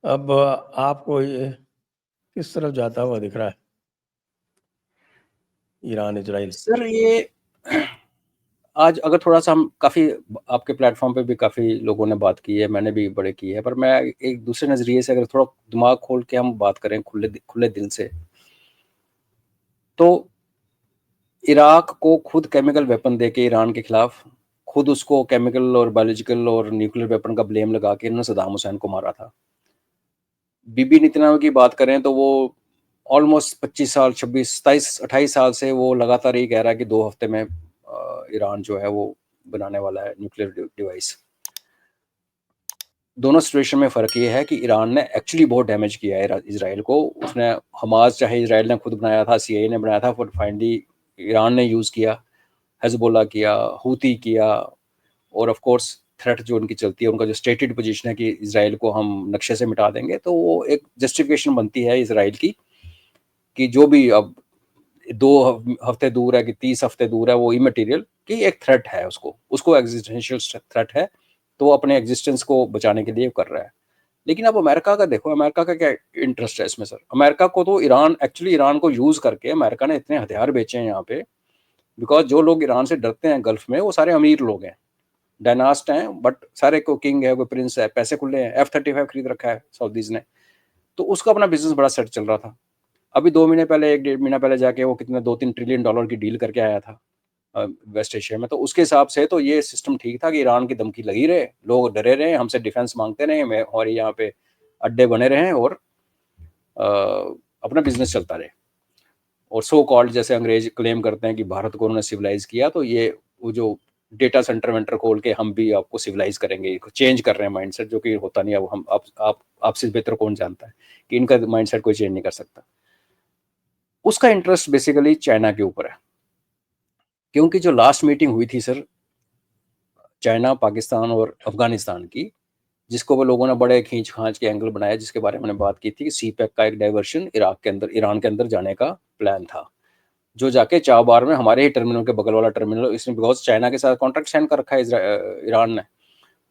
अब आपको ये किस तरफ जाता हुआ दिख रहा है, ईरान इजराइल? सर ये आज अगर थोड़ा सा हम काफ़ी आपके प्लेटफॉर्म पे भी काफ़ी लोगों ने बात की है, मैंने भी बड़े की है, पर मैं एक दूसरे नज़रिए से अगर थोड़ा दिमाग खोल के हम बात करें खुले दिल से, तो इराक को खुद केमिकल वेपन दे के ईरान के खिलाफ खुद उसको केमिकल और बायोलॉजिकल और न्यूक्लियर वेपन का ब्लेम लगा के इन्होंने सद्दाम हुसैन को मारा था। बीबी नेतन्याहू की बात करें तो वो ऑलमोस्ट 25 साल 26 27 28 साल से वो लगातार यही कह रहा है कि 2 हफ्ते में ईरान जो है वो बनाने वाला है न्यूक्लियर डिवाइस। दोनों सिचुएशन में फ़र्क ये है कि ईरान ने एक्चुअली बहुत डैमेज किया है इजराइल को। उसने हमास चाहे इजराइल ने खुद बनाया था, सीआईए ने बनाया था, बट फाइनली ईरान ने यूज़ किया, हिजबुल्लाह किया, हूती किया, और ऑफ कोर्स थ्रेट जो उनकी चलती है, उनका जो स्टेटेड पोजीशन है कि इजराइल को हम नक्शे से मिटा देंगे, तो वो एक जस्टिफिकेशन बनती है इजराइल की कि जो भी अब 2 हफ्ते दूर है कि 30 हफ्ते दूर है, वो इमटेरियल कि एक थ्रेट है, उसको एग्जिस्टेंशियल थ्रेट है, तो वो अपने एग्जिस्टेंस को बचाने के लिए कर रहा है। लेकिन अब अमेरिका का देखो, अमेरिका का क्या इंटरेस्ट है इसमें सर? अमेरिका को तो ईरान को यूज़ करके अमेरिका ने इतने हथियार बेचे हैं यहाँ पे, बिकॉज जो लोग ईरान से डरते हैं गल्फ में वो सारे अमीर लोग हैं, डायनास्ट हैं, बट सारे को किंग है, कोई प्रिंस है, पैसे खुले हैं, F-35 खरीद रखा है सऊदीज ने, तो उसका अपना बिजनेस बड़ा सेट चल रहा था। अभी 2 महीने पहले 1-1.5 महीना पहले जाके वो कितने $2-3 ट्रिलियन की डील करके आया था वेस्ट एशिया में। तो उसके हिसाब से तो ये सिस्टम ठीक था कि ईरान की धमकी लगी रहे, लोग डरे रहे, हमसे डिफेंस मांगते रहे, हमारे यहाँ पे अड्डे बने रहे और अपना बिजनेस चलता रहे। और सो कॉल्ड जैसे अंग्रेज क्लेम करते हैं कि भारत को उन्होंने सिविलाइज किया, तो ये वो जो डेटा सेंटर वेंटर खोल के हम भी आपको सिविलाइज करेंगे, चेंज कर रहे हैं माइंडसेट, जो कि होता नहीं है। अब हम आपसे बेहतर कौन जानता है कि इनका माइंडसेट कोई चेंज नहीं कर सकता। उसका इंटरेस्ट बेसिकली चाइना के ऊपर है, क्योंकि जो लास्ट मीटिंग हुई थी सर चाइना, पाकिस्तान और अफगानिस्तान की, जिसको वो लोगों ने बड़े खींच खांच के एंगल बनाया, जिसके बारे में मैंने बात की थी कि सीपैक का एक डाइवर्शन ईरान के अंदर जाने का प्लान था, जो जाके चाबार में हमारे ही टर्मिनल के बगल वाला टर्मिनल, इसमें बिकॉज चाइना के साथ कॉन्ट्रैक्ट साइन कर रखा है ईरान ने,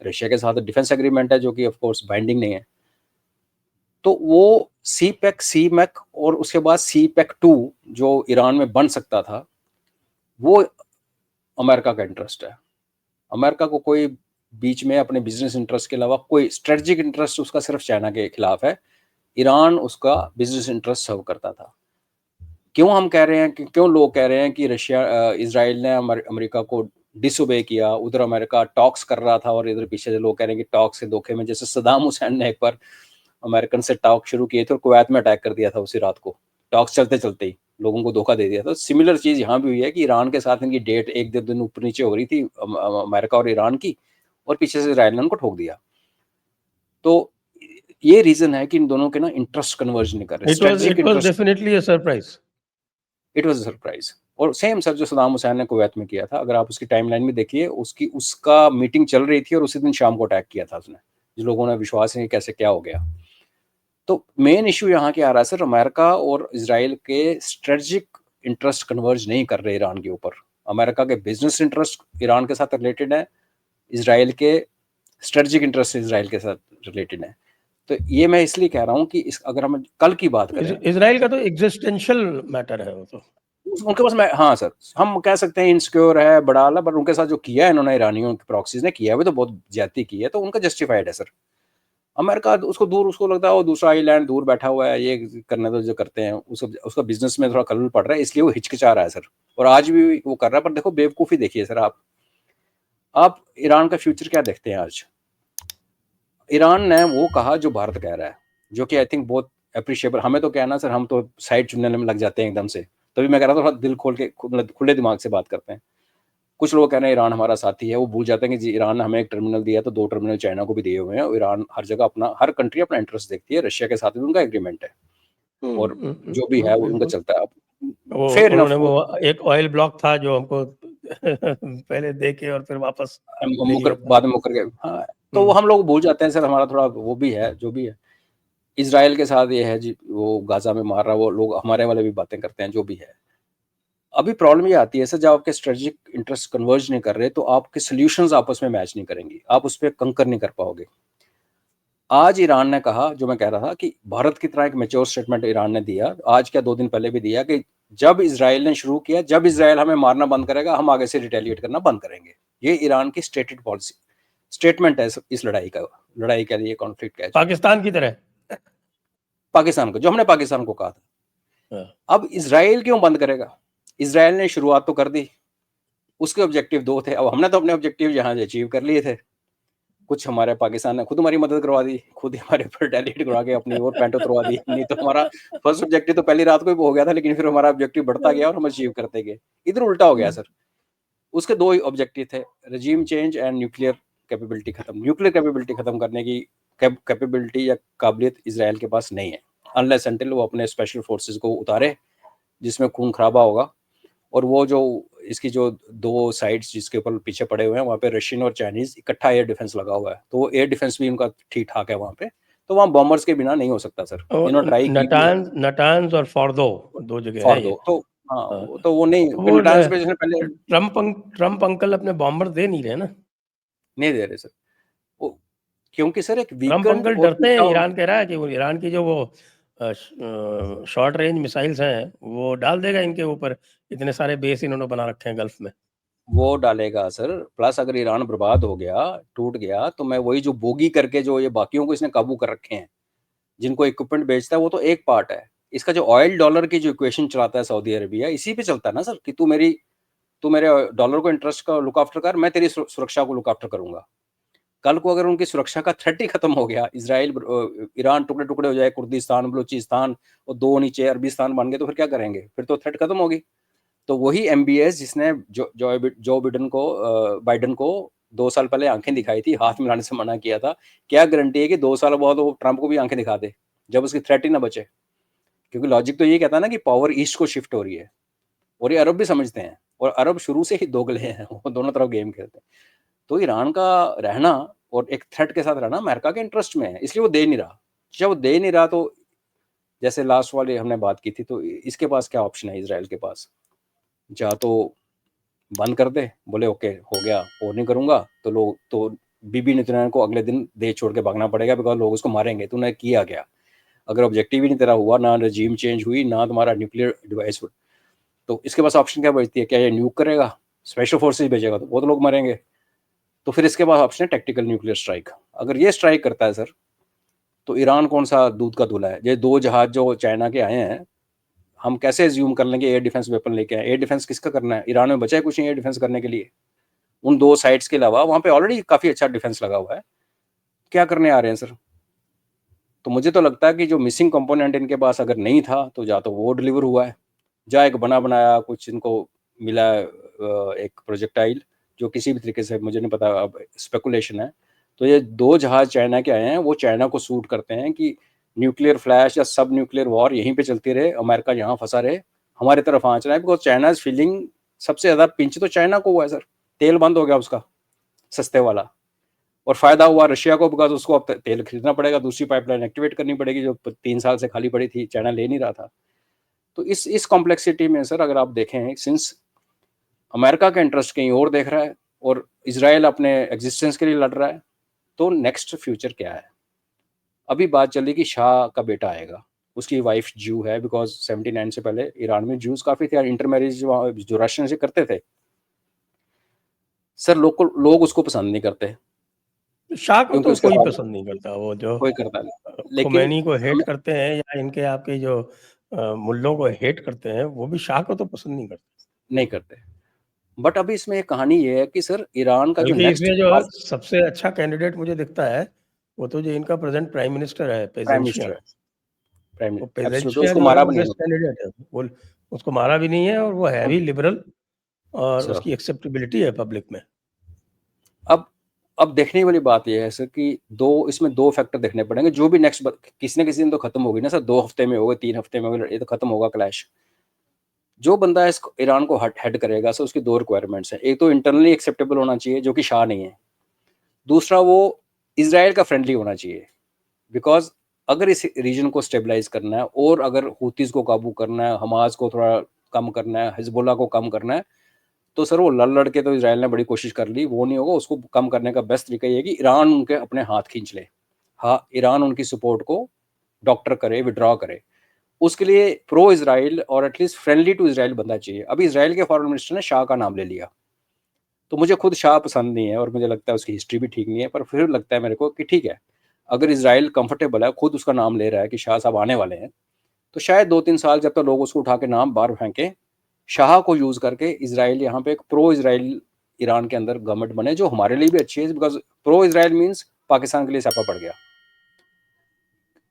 रशिया के साथ डिफेंस एग्रीमेंट है जो कि ऑफ कोर्स बाइंडिंग नहीं है। तो वो सी मैक और उसके बाद CPEC-2 जो ईरान में बन सकता था, वो अमेरिका का इंटरेस्ट है। अमेरिका को कोई बीच में अपने बिजनेस इंटरेस्ट के अलावा कोई स्ट्रेटजिक इंटरेस्ट उसका सिर्फ चाइना के खिलाफ है। ईरान उसका बिजनेस इंटरेस्ट सर्व करता था। क्यों हम कह रहे हैं कि क्यों लोग कह रहे हैं कि इजराइल ने अमेरिका को डिसोबे किया, उधर अमेरिका टॉक्स कर रहा था और इधर पीछे से लोग कह रहे हैं कि टॉक्स के धोखे में, जैसे सदाम हुसैन ने एक बार अमेरिकन से टॉक शुरू किए थे और कुवैत में अटैक कर दिया था उसी रात को, टॉक्स चलते चलते ही लोगों को धोखा दे दिया था। सिमिलर चीज यहाँ भी हुई है कि ईरान के साथ इनकी डेट एक दो दिन ऊपर नीचे हो रही थी अमेरिका और ईरान की, और पीछे से इसराइल ने उनको ठोक दिया। तो ये रीजन है कि इन दोनों के ना इंटरेस्ट कन्वर्ज नहीं कर रहे, strategic interest. Definitely a surprise. It was a surprise. और सेम सर जो सदाम हुसैन ने कुवैत में किया था, अगर आप उसकी टाइमलाइन में देखिए, उसका मीटिंग चल रही थी और उसी दिन शाम को अटैक किया था उसने, जो लोगों ने विश्वास नहीं कैसे क्या हो गया। तो मेन इशू यहाँ क्या आ रहा है सर, अमेरिका और इसराइल के स्ट्रेटजिक इंटरेस्ट कन्वर्ज नहीं कर रहे ईरान के ऊपर। अमेरिका के बिजनेस इंटरेस्ट ईरान के साथ रिलेटेड है, इसराइल के स्ट्रेटजिक इंटरेस्ट इसराइल के साथ रिलेटेड है। तो ये मैं इसलिए कह रहा हूँ कि अगर हम कल की बात करें, इसराइल का तो एग्जिस्टेंशियल मैटर है वो तो। उनके पास हाँ सर, हम कह सकते हैं इनसिक्योर है, बड़ा आला, बट उनके साथ जो किया है इन्होंने, ईरानियों के प्रॉक्सीज ने किया है, वो तो बहुत ज्यादती की है, तो उनका जस्टिफाइड है सर। अमेरिका उसको दूर, उसको लगता है वो दूसरा आइलैंड दूर बैठा हुआ है, ये करने तो जो करते हैं, उसका बिजनेस में थोड़ा खलल पड़ रहा है, इसलिए वो हिचकिचा रहा है सर, और आज भी वो कर रहा है। पर देखो बेवकूफ़ी देखिए सर, आप ईरान का फ्यूचर क्या देखते हैं आज? ईरान ने वो कहा जो भारत कह रहा है, जो कि आई थिंक बहुत अप्रिशिएबल। हमें तो क्या है ना सर, हम तो साइड चुनने में लग जाते हैं एकदम से, तभी मैं कह रहा था थोड़ा दिल खोल के खुले दिमाग से बात करते हैं। कुछ लोग कह रहे हैं ईरान हमारा साथी है, वो भूल जाते हैं कि ईरान ने हमें एक टर्मिनल दिया तो 2 टर्मिनल चाइना को भी दिए हुए हैं। ईरान हर जगह हर कंट्री अपना इंटरेस्ट देखती है, रशिया के साथ भी उनका एग्रीमेंट है, और जो भी है वो उनका बिल्कुल। चलता है। वो फेयर उन्होंने इनफ, वो एक ऑयल ब्लॉक था जो हमको पहले दे के और फिर वापस ले लिया था। बाद में मुकर गए। हाँ, तो वो हम लोग भूल जाते हैं सर, हमारा थोड़ा वो भी है, जो भी है। इसराइल के साथ ये है जी, वो गाजा में मार रहा, वो लोग हमारे वाले भी बातें करते हैं, जो भी है। अभी प्रॉब्लम ये आती है सर, जब आपके स्ट्रेटेजिक इंटरेस्ट कन्वर्ज नहीं कर रहे, तो आपके सोल्यूशंस आपस में मैच नहीं करेंगी, आप उस पर कंकर नहीं कर पाओगे। आज ईरान ने कहा, जो मैं कह रहा था कि भारत की तरह एक मैच्योर स्टेटमेंट ईरान ने दिया, आज क्या 2 दिन पहले भी दिया, कि जब इज़राइल ने शुरू किया, जब इज़राइल हमें मारना बंद करेगा, हम आगे से रिटेलिएट करना बंद करेंगे। ये ईरान की स्टेटेड पॉलिसी स्टेटमेंट है इस लड़ाई के लिए, कॉन्फ्लिक्ट का। पाकिस्तान की तरह, पाकिस्तान को, जो हमने पाकिस्तान को कहा था। अब इज़राइल क्यों बंद करेगा? इज़राइल ने शुरुआत तो कर दी, उसके ऑब्जेक्टिव 2 थे। अब हमने तो अपने ऑब्जेक्टिव यहाँ अचीव कर लिए थे। कुछ हमारे पाकिस्तान ने खुद हमारी मदद करवा दी, खुद ही हमारे ऊपर रिटेलिएट करवा के अपनी और पैंट उतरवा दी। नहीं तो हमारा फर्स्ट ऑब्जेक्टिव तो पहली रात को ही हो गया था, लेकिन फिर हमारा ऑब्जेक्टिव बढ़ता गया और हम अचीव करते गए। इधर उल्टा हो गया सर। उसके 2 ही ऑब्जेक्टिव थे, regime change and nuclear capability खत्म। न्यूक्लियर कैपेबिलिटी खत्म करने की कैपेबिलिटी या काबिलियत इज़राइल के पास नहीं है, अनलेस अनटिल वो अपने स्पेशल फोर्सेस को उतारे, जिसमें खून खराबा होगा। और वो जो इसकी जो 2 साइड्स जिसके ऊपर पीछे पड़े हुए हैं, वहाँ पे रशियन और चाइनीज इकट्ठा एयर डिफेंस लगा हुआ है, तो वो एयर डिफेंस भी उनका ठीक ठाक है वहाँ पे। तो वहाँ बॉम्बर्स के बिना नहीं हो सकता सर। इन्होंने ट्राई की, नटान्स और फॉर्दो 2 जगह है फॉर्दो ये। तो हाँ, तो वो नहीं, वो नटान्स पे जिसने पहले ट्रम्प अंकल अपने बॉम्बर दे नहीं रहे ना, नहीं दे रहे सर, वो क्योंकि सर एक ट्रम्प वीकन अंकल और डरते हैं। ईरान कह रहा है कि वो ईरान की जो वो शॉर्ट रेंज मिसाइल्स हैं वो डाल देगा इनके ऊपर, इतने सारे बेस इन्होंने बना रखे हैं गल्फ में। वो डालेगा सर। प्लस अगर ईरान बर्बाद हो गया, टूट गया, तो मैं वही जो बोगी करके जो ये बाकियों को इसने काबू कर रखे हैं, जिनको इक्विपमेंट बेचता है, वो तो एक पार्ट है। इसका जो ऑयल डॉलर की जो इक्वेशन चलाता है सऊदी अरेबिया, इसी पे चलता है ना सर, कि तू मेरे डॉलर को इंटरेस्ट का लुक आफ्टर कर, मैं तेरी सुरक्षा को लुक आफ्टर करूंगा। कल को अगर उनकी सुरक्षा का थ्रेट ही खत्म हो गया, इजराइल ईरान टुकड़े टुकड़े हो जाए, कुर्दिस्तान बलूचिस्तान और 2 नीचे अरबिस्तान बन गए, तो फिर क्या करेंगे? फिर तो थ्रेट खत्म होगी। तो वही एमबीएस जिसने जो बाइडन को 2 साल पहले आंखें दिखाई थी, हाथ मिलाने से मना किया था, क्या गारंटी है कि 2 साल बाद वो ट्रंप को भी आंखें दिखा दे, जब उसकी थ्रेट ही ना बचे? क्योंकि लॉजिक तो ये कहता है ना कि पावर ईस्ट को शिफ्ट हो रही है, और ये अरब भी समझते हैं, और अरब शुरू से ही दोगले हैं, वो दोनों तरफ गेम खेलते हैं। तो ईरान का रहना और एक थ्रेट के साथ रहना अमेरिका के इंटरेस्ट में है, इसलिए वो दे नहीं रहा। जब वो दे नहीं रहा, तो जैसे लास्ट वाले हमने बात की थी, तो इसके पास क्या ऑप्शन है इजराइल के पास? या तो बंद कर दे, बोले ओके हो गया और नहीं करूंगा, तो लोग तो बीबी नेतन्याहू को अगले दिन देश छोड़ के भागना पड़ेगा, बिकॉज लोग उसको मारेंगे, तूने किया क्या? अगर ऑब्जेक्टिव ही नहीं तेरा हुआ, ना रजीम चेंज हुई, ना तुम्हारा न्यूक्लियर डिवाइस, तो इसके पास ऑप्शन क्या बचती है? क्या ये न्यूक करेगा, स्पेशल फोर्सेज भेजेगा, तो वो तो लोग मरेंगे। तो फिर इसके पास ऑप्शन है टैक्टिकल न्यूक्लियर स्ट्राइक। अगर ये स्ट्राइक करता है सर, तो ईरान कौन सा दूध का दूल्हा है? ये 2 जहाज जो चाइना के आए हैं, हम कैसे एज्यूम कर लेंगे एयर डिफेंस वेपन लेके आए? एयर डिफेंस किसका करना है? ईरान में बचा है कुछ नहीं एयर डिफेंस करने के लिए? उन 2 साइड्स के अलावा वहां पे ऑलरेडी काफी अच्छा डिफेंस लगा हुआ है, क्या करने आ रहे हैं सर? तो मुझे तो लगता है कि जो मिसिंग कंपोनेंट इनके पास अगर नहीं था, तो या तो वो डिलीवर हुआ है, या एक बना बनाया कुछ इनको मिला एक प्रोजेक्टाइल, जो किसी भी तरीके से, मुझे नहीं पता, अब स्पेकुलेशन है। तो ये 2 जहाज चाइना के आए हैं, वो चाइना को सूट करते हैं कि न्यूक्लियर फ्लैश या सब न्यूक्लियर वॉर यहीं पे चलती रहे, अमेरिका यहाँ फंसा रहे, हमारी तरफ आँच रहा है, बिकॉज चाइना इज फीलिंग, सबसे ज्यादा पिंच तो चाइना को हुआ है सर। तेल बंद हो गया उसका सस्ते वाला, और फायदा हुआ रशिया को, बिकॉज उसको अब तेल खरीदना पड़ेगा, दूसरी पाइपलाइन एक्टिवेट करनी पड़ेगी, जो 3 साल से खाली पड़ी थी, चाइना ले नहीं रहा था। तो इस कॉम्प्लेक्सिटी में सर, अगर आप देखें, सिंस अमेरिका का इंटरेस्ट कहीं और देख रहा है और इसराइल अपने एग्जिस्टेंस के लिए लड़ रहा है, तो नेक्स्ट फ्यूचर क्या है? अभी बात चली कि शाह का बेटा आएगा, उसकी वाइफ जू है, बिकॉज 79 से पहले ईरान में जूस काफी थे, इंटरमैरिज जो रशियन से करते थे सर, लोग उसको पसंद नहीं करते, शाह को क्योंकि तो उसके कोई बाद पसंद नहीं करता, वो जो कोई करता नहीं, लेकिन खुमैनी को हेट करते हैं या इनके आपके जो मुल्लों को हेट करते हैं, वो भी शाह को तो पसंद नहीं करते। नहीं करते। बट अभी इसमें एक कहानी ये है कि सर, ईरान का जो बल्कि नेक्स्ट इसमें जो सबसे अच्छा कैंडिडेट मुझे दिखता है, वो तो जो इनका प्रेजेंट प्राइम मिनिस्टर है, प्राइम मिनिस्टर पेजेंशियन। है, प्राइम वो मिनिस्टर एब्सोल्युटली, पेजेंशियन उसको जो है मारा वो भी नहीं बेस्ट कैंडिडेट है। वो उसको मारा भी नहीं है, और वो है भी लिबरल, और सर। उसकी एक्सेप्टेबिलिटी है पब्लिक में। अब देखने वाली बात यह है सर कि इसमें दो फैक्टर देखने पड़ेंगे, जो भी नेक्स्ट किसी न किसी दिन तो खत्म होगी ना सर, 2 हफ्ते में होगा, 3 हफ्ते में होगा, ये तो खत्म होगा क्लैश। जो बंदा इस ईरान को हेड करेगा सर, उसकी 2 रिक्वायरमेंट्स हैं। एक तो इंटरनली एक्सेप्टेबल होना चाहिए, जो कि शाह नहीं है। दूसरा, वो इसराइल का फ्रेंडली होना चाहिए, बिकॉज अगर इस रीजन को स्टेबलाइज करना है, और अगर हुतीज को काबू करना है, हमास को थोड़ा कम करना है, हिजबुल्लाह को कम करना है, तो सर वो लड़ के तो इसराइल ने बड़ी कोशिश कर ली, वो नहीं होगा। उसको कम करने का बेस्ट तरीका ये है कि ईरान उनके अपने हाथ खींच ले। हाँ, ईरान उनकी सपोर्ट को डॉक्टर करे, विड्रॉ करे। उसके लिए प्रो इज़राइल और एटलीस्ट फ्रेंडली टू इज़राइल बंदा चाहिए। अभी इज़राइल के फॉरेन मिनिस्टर ने शाह का नाम ले लिया। तो मुझे खुद शाह पसंद नहीं है और मुझे लगता है उसकी हिस्ट्री भी ठीक नहीं है, पर फिर लगता है मेरे को कि ठीक है, अगर इज़राइल कंफर्टेबल है, खुद उसका नाम ले रहा है कि शाह साहब आने वाले हैं, तो शायद 2-3 साल जब तक लोग उसको उठा के नाम बाहर फेंकें, शाह को यूज़ करके इज़राइल यहाँ पे एक प्रो इज़राइल ईरान के अंदर गवर्नमेंट बने, जो हमारे लिए भी अच्छी है, because pro Israel means Pakistan के लिए स्यापा पड़ गया।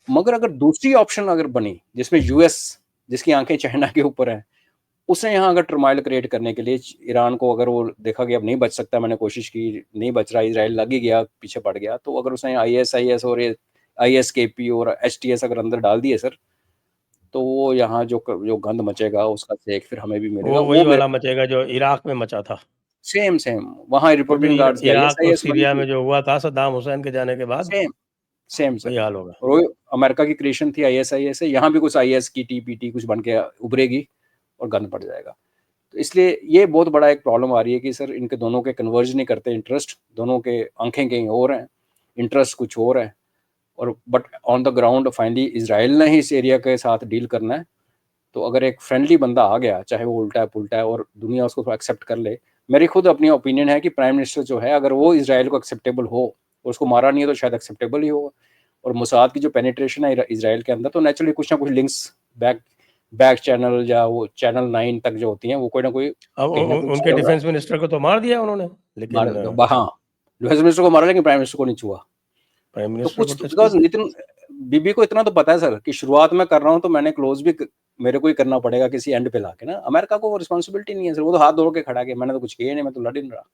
मगर अगर दूसरी ऑप्शन अगर बनी, जिसमें यूएस, जिसकी आंखें चाइना के ऊपर हैं, उसने यहाँ अगर टर्मोइल क्रिएट करने के लिए ईरान को, अगर वो देखा कि अब नहीं बच सकता, मैंने कोशिश की, नहीं बच रहा, इज़राइल लग ही गया, पीछे पड़ गया, तो अगर उसने आईएसआईएस और ये आईएसकेपी और एचटीएस अगर अंदर डाल दिए सर, तो वो यहाँ जो गंद मचेगा उसका सेक फिर हमें भी मिलेगा। वो वो वही मेरे वाला मचेगा जो इराक में मचा था। सेम वहाँ वो जो रिपब्लिकन गार्ड्स की इराक और आईएसआईएस बनी सीरिया थी, में जो हुआ था सद्दाम हुसैन के जाने के बाद, सेम सर। वही हाल होगा। और वो अमेरिका की क्रिएशन थी आईएसआईएस से, यहाँ भी कुछ आईएस की टीपीटी कुछ बन के उभरेगी और गंद पड़ जाएगा। तो इसलिए ये बहुत बड़ा एक प्रॉब्लम आ रही है कि सर इनके दोनों के कन्वर्ज नहीं करते इंटरेस्ट, दोनों के आंखें कहीं और हैं, इंटरेस्ट कुछ और है, और but on the ground finally Israel ने ही इस एरिया के साथ डील करना है। तो अगर एक फ्रेंडली बंदा आ गया, चाहे वो उल्टा है पुल्टा है, और दुनिया उसको एक्सेप्ट कर ले, मेरी खुद अपनी ओपिनियन है कि प्राइम मिनिस्टर जो है, अगर वो इजराइल को एक्सेप्टेबल हो और उसको मारा नहीं है, तो शायद एक्सेप्टेबल ही हो। और मोसाद की जो पेनिट्रेशन है इजराइल के अंदर, तो नेचुरली कुछ ना कुछ लिंक्स बैक चैनल या वो चैनल 9 तक जो होती हैं, वो कोई ना कोई अब कहीं ना उनके कहीं डिफेंस मिनिस्टर को तो मार दिया उन्होंने, लेकिन हाँ, डिफेंस मिनिस्टर को मारा, लेकिन प्राइम मिनिस्टर को नहीं छुआ। प्राइम तो मिनिस्टर कुछ को तो टच बिकॉज किया। नितिन बीबी को इतना तो पता है सर कि शुरुआत में कर रहा हूँ तो मैंने क्लोज भी मेरे को ही करना पड़ेगा किसी एंड पे लाके ना। अमेरिका को वो रिस्पॉन्सिबिलिटी नहीं है सर, वो तो हाथ धो के खड़ा के मैंने तो कुछ किया नहीं, मैं तो लड़ ही नहीं रहा।